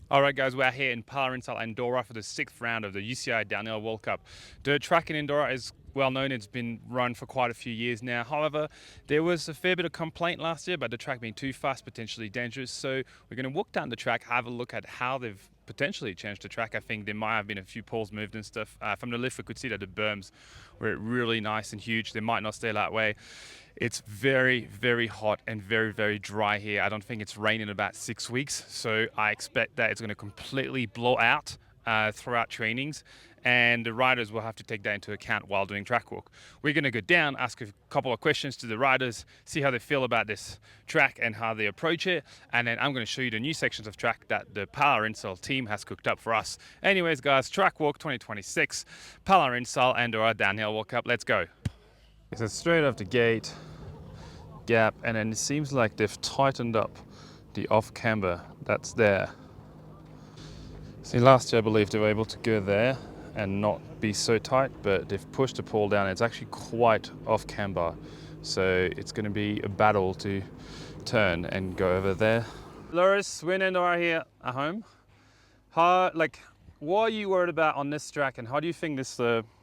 Alright guys, we're here in Arinsal, Andorra for the 6th round of the UCI Downhill World Cup. The track in Andorra is well known, it's been run for quite a few years now. However, there was a fair bit of complaint last year about the track being too fast, potentially dangerous. So we're going to walk down the track, have a look at how they've potentially changed the track. I think there might have been a few poles moved and stuff. From the lift we could see that the berms were really nice and huge. They might not stay that way. It's very, very hot and very, very dry here. I don't think it's rained in about 6 weeks, so I expect that it's going to completely blow out throughout trainings, and the riders will have to take that into account while doing track walk. We're going to go down, ask a couple of questions to the riders, see how they feel about this track and how they approach it, and then I'm going to show you the new sections of track that the Arinsal team has cooked up for us. Anyways guys, track walk 2026, Arinsal Andorra Downhill World Cup. Let's go. So straight off the gate, gap, and then it seems like they've tightened up the off camber that's there. See, last year I believe they were able to go there and not be so tight, but they've pushed the pole down. It's actually quite off camber, so it's going to be a battle to turn and go over there. Loris, we're in Andorra here at home. What are you worried about on this track, and how do you think this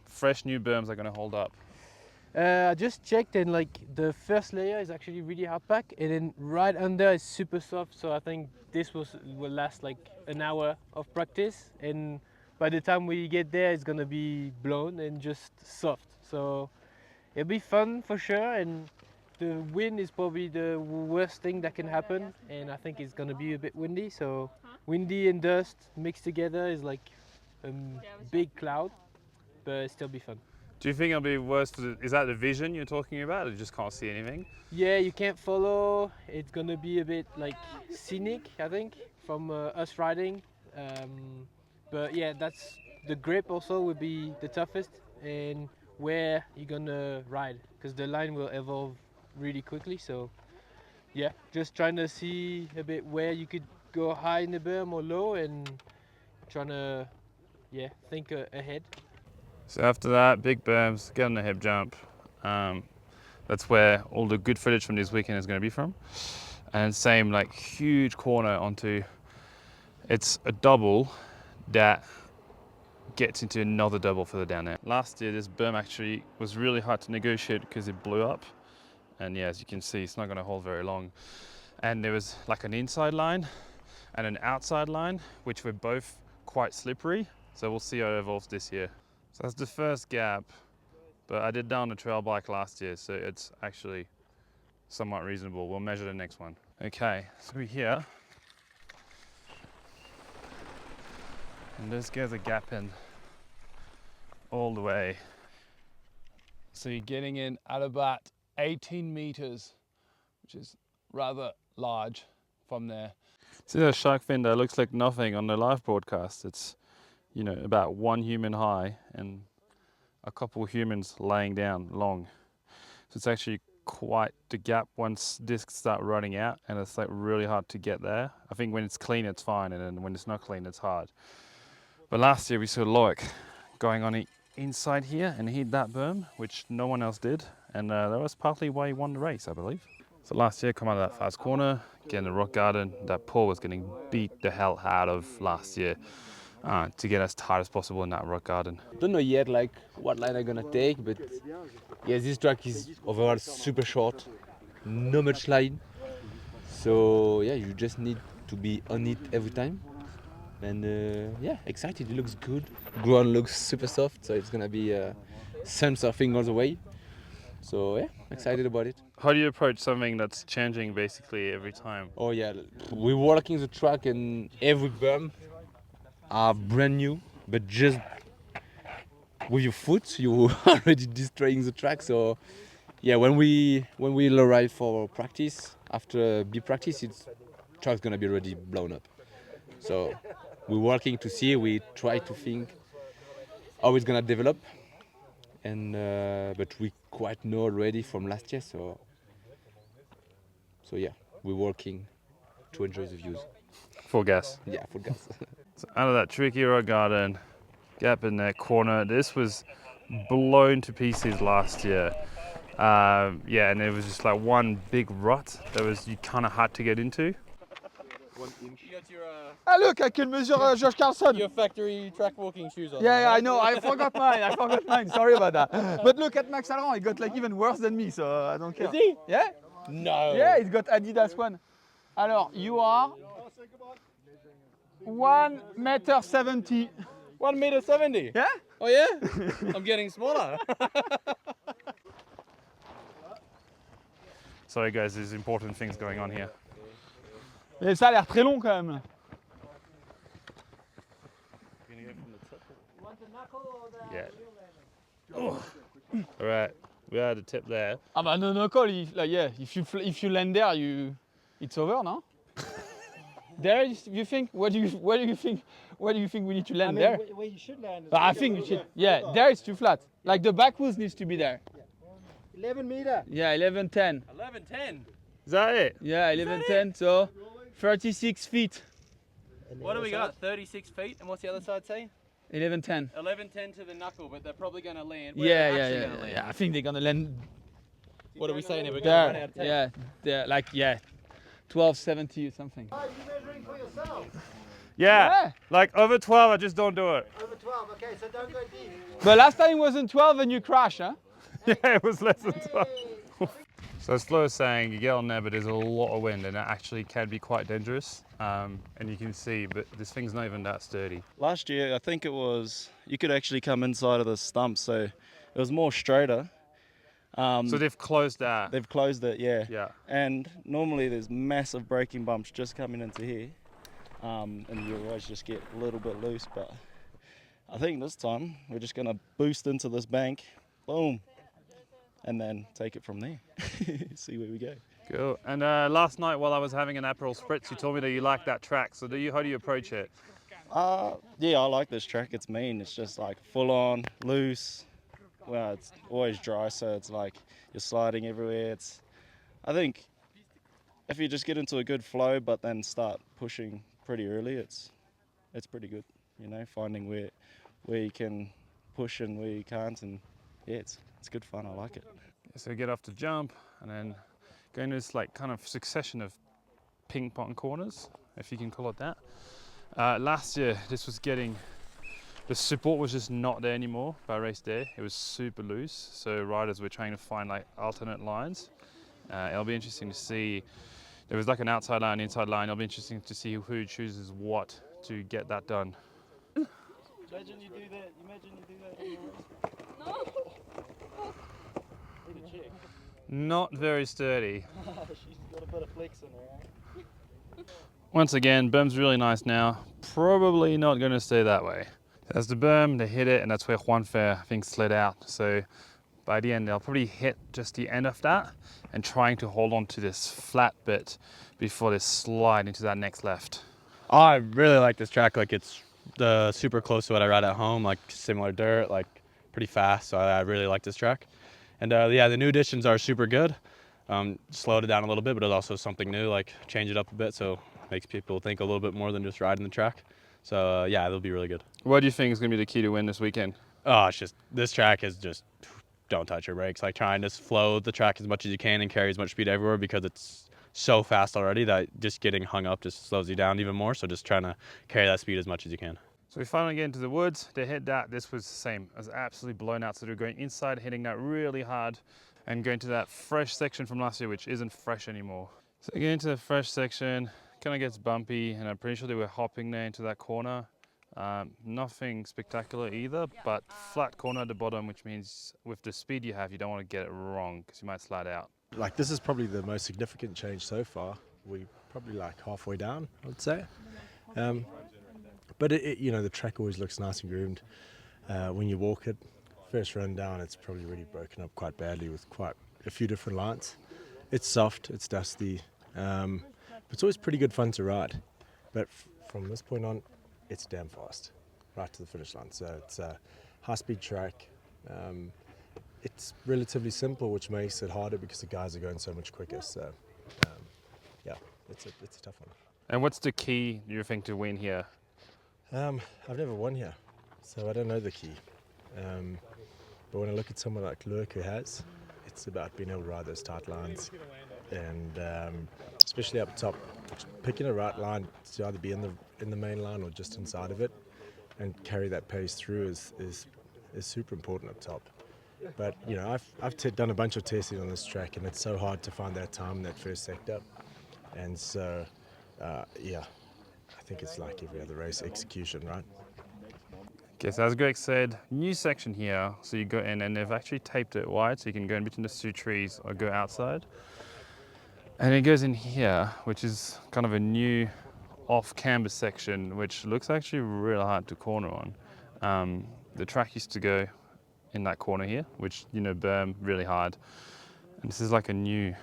fresh new berms are going to hold up? I just checked, and like the first layer is actually really hard pack, and then right under is super soft. So I think this will last like an hour of practice, and by the time we get there, it's gonna be blown and just soft. So it'll be fun for sure. And the wind is probably the worst thing that can happen, and I think it's gonna be a bit windy. So windy and dust mixed together is like a big cloud, but it'll still be fun. Do you think it'll be worse is that the vision you're talking about, or you just can't see anything? Yeah, you can't follow. It's gonna be a bit like scenic, I think, from us riding. But yeah, that's the grip also would be the toughest, and where you're gonna ride, because the line will evolve really quickly. So yeah, just trying to see a bit where you could go high in the berm or low, and trying to think ahead. So after that, big berms, get on the hip jump. That's where all the good footage from this weekend is going to be from. And same, like, huge corner onto, it's a double that gets into another double further down there. Last year, this berm actually was really hard to negotiate because it blew up. And yeah, as you can see, it's not going to hold very long. And there was like an inside line and an outside line, which were both quite slippery. So we'll see how it evolves this year. So that's the first gap, but I did down the trail bike last year, so it's actually somewhat reasonable. We'll measure the next one. Okay, so we're here. And this goes a gap in all the way. So you're getting in at about 18 meters, which is rather large from there. See that shark fin there? Looks like nothing on the live broadcast. It's, you know, about one human high and a couple humans laying down long. So it's actually quite the gap once discs start running out, and it's like really hard to get there. I think when it's clean it's fine, and then when it's not clean it's hard. But last year we saw Loic going on the inside here and hit that berm, which no one else did, and that was partly why he won the race, I believe. So last year, come out of that fast corner, get in the rock garden. That pole was getting beat the hell out of last year to get as tight as possible in that rock garden. Don't know yet like what line I'm gonna take, but yeah, this track is overall super short, no much line. So yeah, you just need to be on it every time. And yeah, excited. It looks good. Ground looks super soft, so it's gonna be sun surfing all the way. So yeah, excited about it. How do you approach something that's changing basically every time? Oh yeah, we're walking the track, and every berm are brand new, but just with your foot, you're already destroying the track. So yeah, when we arrive for practice, after big practice, it's track's gonna be already blown up. So we're working to see. We try to think how it's gonna develop, and but we quite know already from last year. So yeah, we're working to enjoy the views. Full gas. Yeah, full gas. So out of that tricky rock garden, gap in that corner. This was blown to pieces last year. Yeah, and it was just like one big rut that was you kind of hard to get into. Ah, look, I can measure Josh Carlson. Your factory track walking shoes on. Yeah, I know. I forgot mine. Sorry about that. But look at Max Alran. He got like even worse than me, so I don't care. Is he? Yeah. No. Yeah, he's got Adidas one. Alors, you are 1m70. 1m70. Yeah? Oh yeah? I'm getting smaller. Sorry guys, there's important things going on here. Et ça a l'air très long quand même. Yeah. All right, we had a tip there. Ah bah no knuckle, like, yeah, if you land there, it's over, no? There, you think? Where do you think? Where do you think we need to land there? Where you should land. I think we should. Yeah, there is too flat. Like the back wheels needs to be there. 11 meter. Yeah, 11:10. 11:10. Is that it? Yeah, 11:10. So 36 feet. What do we got? 36 feet. And what's the other side say? 11:10. 11:10 to the knuckle, but they're probably going to land. Yeah. I think they're gonna land What are we saying here? We're going to run out there. of tape. Yeah, there. Like 1270 or something. Are you measuring for yourself? Yeah. Like over 12, I just don't do it. Over 12, okay, so don't go deep. But last time it wasn't 12 and you crashed, huh? Yeah, it was less than 12. So as Flo is saying, you get on there, but there's a lot of wind, and it actually can be quite dangerous. And you can see, but this thing's not even that sturdy. Last year, I think it was, you could actually come inside of the stump, so it was more straighter. So they've closed that. They've closed it, yeah. Yeah. And normally there's massive braking bumps just coming into here, and you always just get a little bit loose, but I think this time we're just gonna boost into this bank, boom, and then take it from there. See where we go. Cool. And last night while I was having an Aperol Spritz, you told me that you like that track. So how do you approach it? Yeah, I like this track. It's mean. It's just like full on, loose. Well, it's always dry, so it's like you're sliding everywhere. I think if you just get into a good flow, but then start pushing pretty early, it's pretty good. You know, finding where you can push and where you can't, and yeah, it's good fun. I like it. So you get off the jump, and then go into this like kind of succession of ping pong corners, if you can call it that. Last year, the support was just not there anymore by race day. It was super loose, so riders were trying to find like alternate lines. It'll be interesting to see. There was like an outside line, inside line. It'll be interesting to see who chooses what to get that done. Imagine you do that on your race. Need a chick. Not very sturdy. She's got a bit of flex in her. Once again, berm's really nice now. Probably not going to stay that way. There's the berm, they hit it, and that's where Juanfer, I think, slid out. So by the end, they'll probably hit just the end of that and trying to hold on to this flat bit before they slide into that next left. I really like this track. Like it's super close to what I ride at home, like similar dirt, like pretty fast. So I really like this track. And yeah, the new additions are super good. Slowed it down a little bit, but it's also something new, like change it up a bit. So makes people think a little bit more than just riding the track. So yeah, it'll be really good. What do you think is going to be the key to win this weekend? Oh, it's just, this track is just, don't touch your brakes. Like try and just flow the track as much as you can and carry as much speed everywhere, because it's so fast already that just getting hung up just slows you down even more. So just trying to carry that speed as much as you can. So we finally get into the woods. They hit that. This was the same. It was absolutely blown out. So they're going inside, hitting that really hard and going to that fresh section from last year, which isn't fresh anymore. So they get into the fresh section, kind of gets bumpy, and I'm pretty sure they were hopping there into that corner. Nothing spectacular either, but flat corner at the bottom, which means with the speed you have, you don't want to get it wrong because you might slide out. Like this is probably the most significant change so far. We're probably like halfway down, I would say. But you know, the track always looks nice and groomed. When you walk it, first run down, it's probably really broken up quite badly with quite a few different lines. It's soft, it's dusty, but it's always pretty good fun to ride. But from this point on, it's damn fast, right to the finish line. So it's a high-speed track. It's relatively simple, which makes it harder because the guys are going so much quicker. So yeah, it's a tough one. And what's the key, you think, to win here? I've never won here, so I don't know the key. But when I look at someone like Lurk who has, it's about being able to ride those tight lines, and especially up top, picking a right line to either be in the main line or just inside of it, and carry that pace through is super important up top. But you know, I've done a bunch of testing on this track, and it's so hard to find that time in that first sector. And so, yeah, I think it's like every other race, execution, right? Okay, so as Greg said, new section here. So you go in, and they've actually taped it wide, so you can go in between the two trees or go outside. And it goes in here, which is kind of a new off-camber section, which looks actually real hard to corner on. The track used to go in that corner here, which, you know, berm really hard. And this is like a new,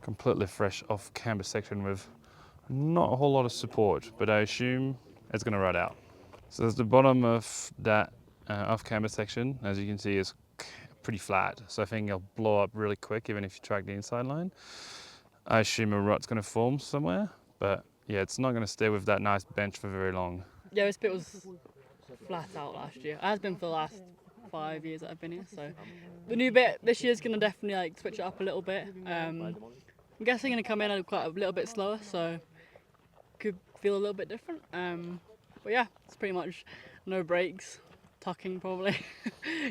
completely fresh off-camber section with not a whole lot of support, but I assume it's going to ride out. So there's the bottom of that off-camber section, as you can see, is pretty flat. So I think it'll blow up really quick, even if you track the inside line. I assume a rut's going to form somewhere, but yeah, it's not going to stay with that nice bench for very long. Yeah, this bit was flat out last year. It has been for the last 5 years that I've been here. So the new bit this year's going to definitely like switch it up a little bit. I'm guessing going to come in quite a little bit slower, so could feel a little bit different. But yeah, it's pretty much no brakes, tucking probably.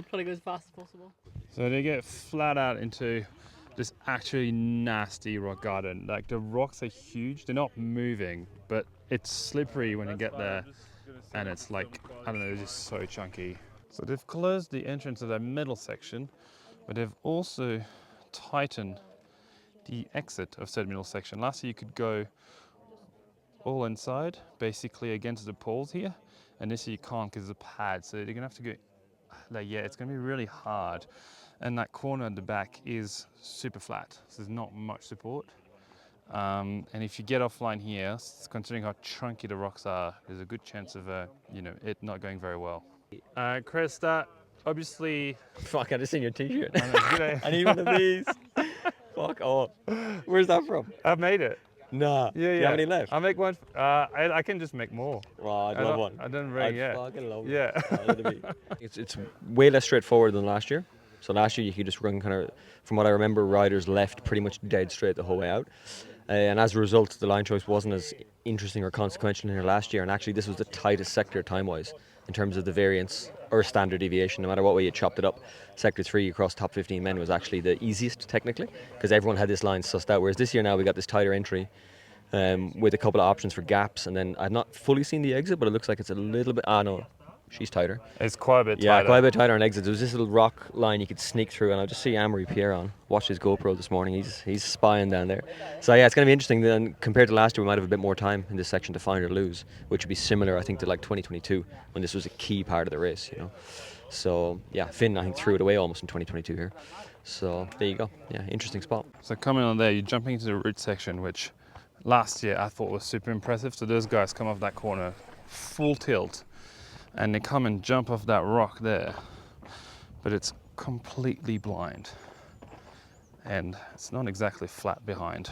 Try to go as fast as possible. So they get flat out into this actually nasty rock garden. Like the rocks are huge, they're not moving, but it's slippery when you get there, and it's like, I don't know, it's just so chunky. So they've closed the entrance of that middle section, but they've also tightened the exit of said middle section. Last year you could go all inside, basically against the poles here, and this year you can't because it's a pad, so you're gonna have to go, like, yeah, it's gonna be really hard. And that corner at the back is super flat, so there's not much support. And if you get offline here, considering how chunky the rocks are, there's a good chance of you know, it not going very well. Chris, that obviously. Fuck, I just seen your t-shirt. I I need one of these. Fuck off. Where's that from? I made it. Nah. Yeah, Do you yeah. have any left? I'll make one. I can just make more. Oh, I'd love one. I don't really, yeah. Fucking love one. Yeah. It's way less straightforward than last year. So last year you could just run kind of, from what I remember, riders left pretty much dead straight the whole way out. And as a result, the line choice wasn't as interesting or consequential in here last year. And actually this was the tightest sector time-wise in terms of the variance or standard deviation. No matter what way you chopped it up, Sector 3 across top 15 men was actually the easiest technically, because everyone had this line sussed out. Whereas this year now we got this tighter entry with a couple of options for gaps. And then I've not fully seen the exit, but it looks like it's a little bit, no. She's tighter. It's quite a bit tighter. Yeah, quite a bit tighter on exits. There was this little rock line you could sneak through, and I'll just see Amory Pierre on. Watched his GoPro this morning. He's spying down there. So yeah, it's going to be interesting. Then compared to last year, we might have a bit more time in this section to find or lose, which would be similar, I think, to like 2022 when this was a key part of the race. You know. So yeah, Finn I think threw it away almost in 2022 here. So there you go. Yeah, interesting spot. So coming on there, you're jumping into the root section, which last year I thought was super impressive. So those guys come off that corner, full tilt. And they come and jump off that rock there, but it's completely blind, and it's not exactly flat behind.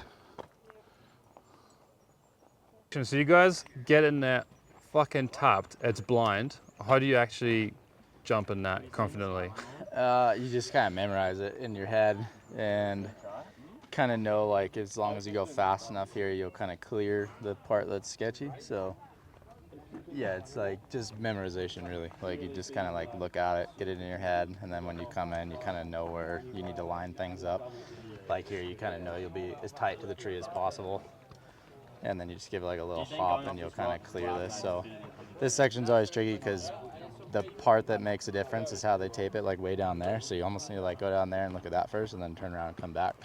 So you guys get in there fucking tapped, it's blind. How do you actually jump in that confidently? You just kind of memorize it in your head and kind of know, like, as long as you go fast enough here, you'll kind of clear the part that's sketchy. So yeah, it's like just memorization really. Like you just kind of like look at it, get it in your head, and then when you come in, you kind of know where you need to line things up. Like here, you kind of know you'll be as tight to the tree as possible, and then you just give it like a little hop, and you'll kind of clear this. So this section's always tricky because the part that makes a difference is how they tape it, like way down there. So you almost need to like go down there and look at that first, and then turn around and come back.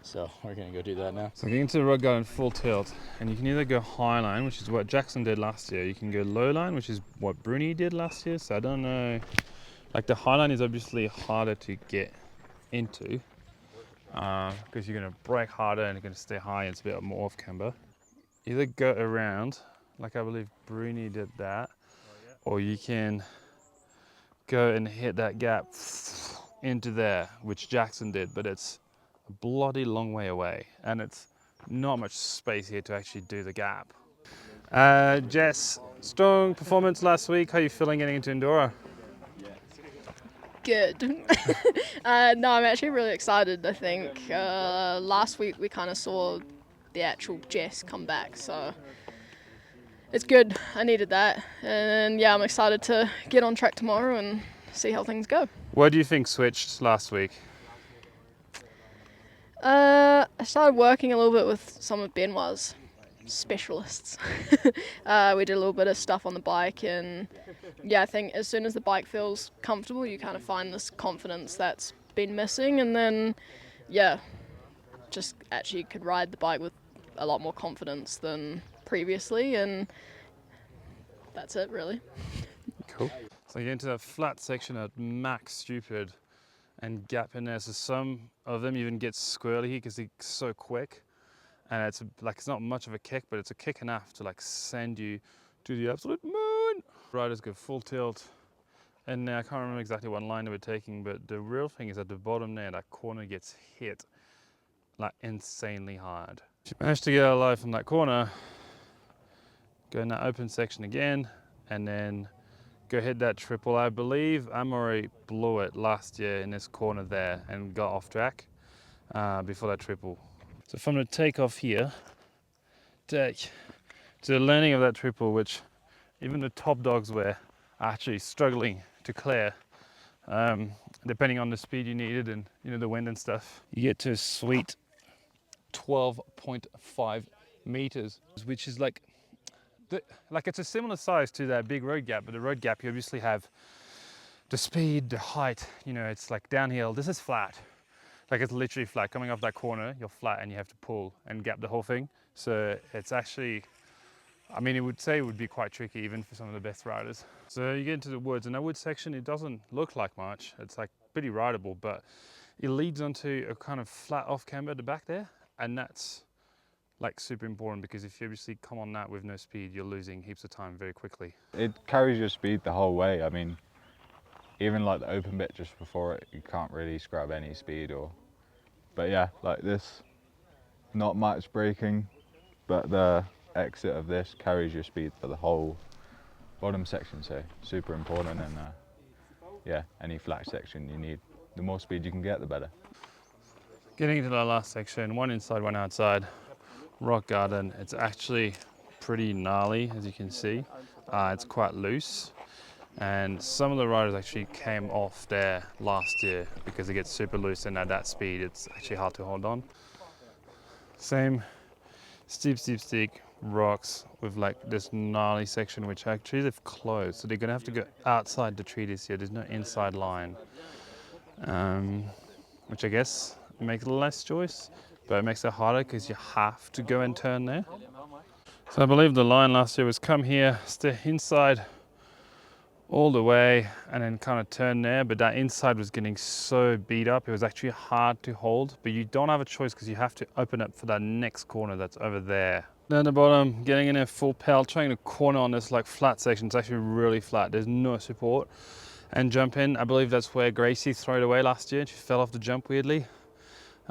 So we're gonna go do that now. So getting into the rock garden full tilt, and you can either go high line, which is what Jackson did last year. You can go low line, which is what Bruni did last year. So I don't know, like the high line is obviously harder to get into because you're gonna brake harder and you're gonna stay high, and it's a bit more off camber. Either go around, like I believe Bruni did that, or you can go and hit that gap into there, which Jackson did, but it's a bloody long way away, and it's not much space here to actually do the gap. Jess, strong performance last week. How are you feeling getting into Andorra? Good. No, I'm actually really excited. I think last week we kind of saw the actual Jess come back. So it's good. I needed that, and yeah, I'm excited to get on track tomorrow and see how things go. What do you think switched last week? I started working a little bit with some of Benoit's specialists. We did a little bit of stuff on the bike, and yeah, I think as soon as the bike feels comfortable, you kind of find this confidence that's been missing, and then yeah, just actually could ride the bike with a lot more confidence than previously, and that's it really. Cool. So you get into that flat section at max stupid and gap in there, so some of them even get squirrely here because they're so quick, and it's like it's not much of a kick, but it's a kick enough to like send you to the absolute moon. Riders go full tilt, and now I can't remember exactly what line they were taking, but the real thing is at the bottom there, that corner gets hit like insanely hard. If you manage to get alive from that corner, go in that open section again, and then go hit that triple. I believe Amaury blew it last year in this corner there and got off track before that triple. So from the takeoff here, take to the landing of that triple, which even the top dogs were actually struggling to clear, depending on the speed you needed and the wind and stuff. You get to a sweet 12.5 meters, which is like it's a similar size to that big road gap, but the road gap you obviously have the speed, the height, it's like downhill. This is flat, like it's literally flat. Coming off that corner, you're flat and you have to pull and gap the whole thing. So it's actually, I mean, it would be quite tricky even for some of the best riders. So you get into the woods, and that wood section, it doesn't look like much. It's like pretty rideable, but it leads onto a kind of flat off camber at the back there, and that's like super important, because if you obviously come on that with no speed, you're losing heaps of time very quickly. It carries your speed the whole way. I mean, even like the open bit just before it, you can't really scrub any speed but yeah, like this, not much braking, but the exit of this carries your speed for the whole bottom section, so super important. And yeah, any flat section you need, the more speed you can get, the better. Getting into the last section, one inside, one outside. Rock garden, it's actually pretty gnarly, as you can see. It's quite loose, and some of the riders actually came off there last year because it gets super loose, and at that speed it's actually hard to hold on. Same steep rocks with like this gnarly section, which actually they've closed, so they're gonna have to go outside the tree this year. There's no inside line, which I guess makes less choice, but it makes it harder because you have to go and turn there. So I believe the line last year was come here, stay inside all the way, and then kind of turn there, but that inside was getting so beat up, it was actually hard to hold, but you don't have a choice because you have to open up for that next corner that's over there. Down the bottom, getting in there full pelt, trying to corner on this like flat section. It's actually really flat, there's no support, and jump in. I believe that's where Gracie threw it away last year. She fell off the jump weirdly.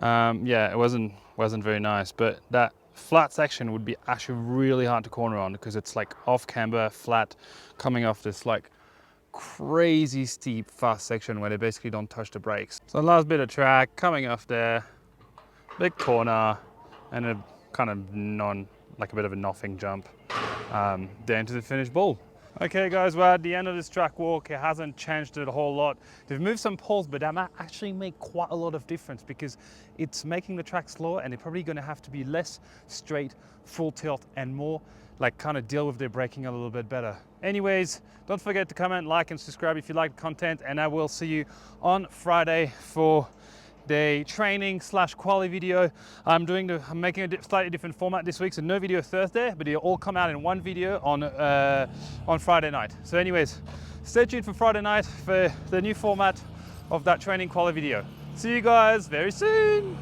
Yeah, it wasn't very nice, but that flat section would be actually really hard to corner on because it's like off camber, flat, coming off this like crazy steep fast section where they basically don't touch the brakes. So the last bit of track, coming off there, big corner, and a kind of like a bit of a nothing jump down to the finish ball. Okay guys, we're at the end of this track walk. It hasn't changed it a whole lot. They've moved some poles, but that might actually make quite a lot of difference because it's making the track slower, and they're probably going to have to be less straight, full tilt, and more like kind of deal with their braking a little bit better. Anyways, don't forget to comment, like, and subscribe if you like the content, and I will see you on Friday for the training / quali video. I'm making a slightly different format this week, so no video Thursday, but it'll all come out in one video on Friday night. So anyways, stay tuned for Friday night for the new format of that training quali video. See you guys very soon.